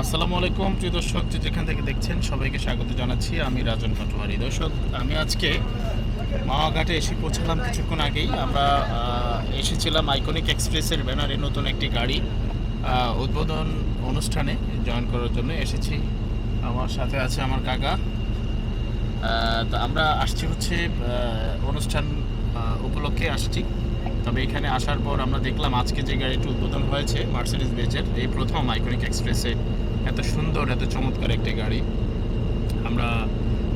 আসসালামু আলাইকুম প্রিয় দর্শক, যেখান থেকে দেখছেন সবাইকে স্বাগত জানাচ্ছি। আমি রাজন পাটোয়ারি। দর্শক, আমি আজকে মাওয়াঘাটে এসে পৌঁছালাম কিছুক্ষণ আগেই। আমরা এসেছিলাম আইকনিক এক্সপ্রেসের ব্যানারে নতুন একটি গাড়ি উদ্বোধন অনুষ্ঠানে জয়েন করার জন্য এসেছি। আমার সাথে আছে আমার কাকা। তো আমরা আসছি হচ্ছে অনুষ্ঠান উপলক্ষে আসছি। তবে এখানে আসার পর আমরা দেখলাম আজকে যে গাড়িটি উদ্বোধন হয়েছে মার্সিডিজ বেজের, এই প্রথম আইকনিক এক্সপ্রেসে এত সুন্দর এত চমৎকার একটি গাড়ি আমরা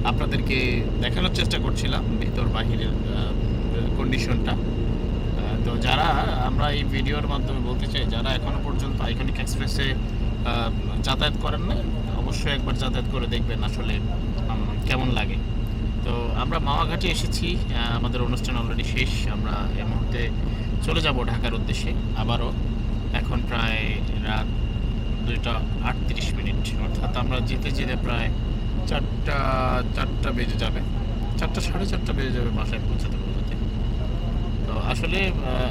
আপনাদেরকে দেখানোর চেষ্টা করছিলাম, ভিতর বাহিরের কন্ডিশনটা। তো যারা আমরা এই ভিডিওর মাধ্যমে বলতে চাই, যারা এখনও পর্যন্ত আইকনিক এক্সপ্রেসে যাতায়াত করেন না, অবশ্যই একবার যাতায়াত করে দেখবেন আসলে কেমন লাগে। তো আমরা মাওয়াঘাটে এসেছি, আমাদের অনুষ্ঠান অলরেডি শেষ। আমরা এই মুহূর্তে চলে যাব ঢাকার উদ্দেশ্যে আবারও। এখন প্রায় রাত 2:38, অর্থাৎ আমরা যেতে যেতে প্রায় চারটা বেজে যাবে, 4:30 বেজে যাবে বাসায় পৌঁছাতে পৌঁছাতে। তো আসলে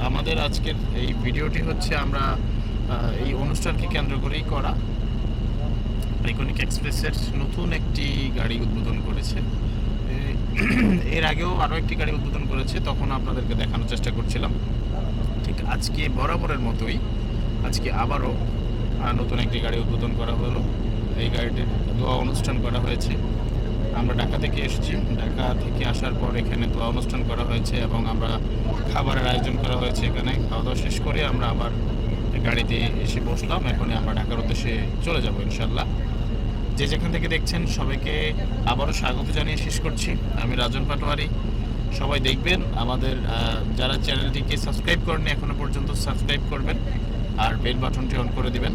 আমাদের আজকের এই ভিডিওটি হচ্ছে আমরা এই অনুষ্ঠানকে কেন্দ্র করেই করা। আইকনিক এক্সপ্রেসের নতুন একটি গাড়ি উদ্বোধন করেছে। এর আগেও আরও একটি গাড়ি উদ্বোধন করেছে, তখন আপনাদেরকে দেখানোর চেষ্টা করছিলাম। ঠিক আজকে বরাবরের মতোই আজকে আবারও নতুন একটি গাড়ি উদ্বোধন করা হলো। এই গাড়িটির দোয়া অনুষ্ঠান করা হয়েছে। আমরা ঢাকা থেকে এসেছি, ঢাকা থেকে আসার পর এখানে দোয়া অনুষ্ঠান করা হয়েছে এবং আমরা খাবারের আয়োজন করা হয়েছে। এখানে খাওয়া দাওয়া শেষ করে আমরা আবার গাড়িতে এসে বসলাম। এখন আমরা ঢাকার উদ্দেশ্যে চলে যাব ইনশাল্লাহ। যে যেখান থেকে দেখছেন সবাইকে আবারও স্বাগত জানিয়ে শেষ করছি। আমি রাজন পাটোয়ারি। সবাই দেখবেন, আমাদের যারা চ্যানেলটিকে সাবস্ক্রাইব করেননি এখনও পর্যন্ত সাবস্ক্রাইব করবেন আর বেল বাটনটি অন করে দিবেন।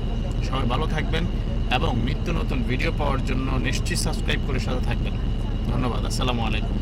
সবাই ভালো থাকবেন এবং নিত্য নতুন ভিডিও পাওয়ার জন্য নিশ্চয়ই সাবস্ক্রাইব করে সাথে থাকবেন। ধন্যবাদ। আসসালামু আলাইকুম।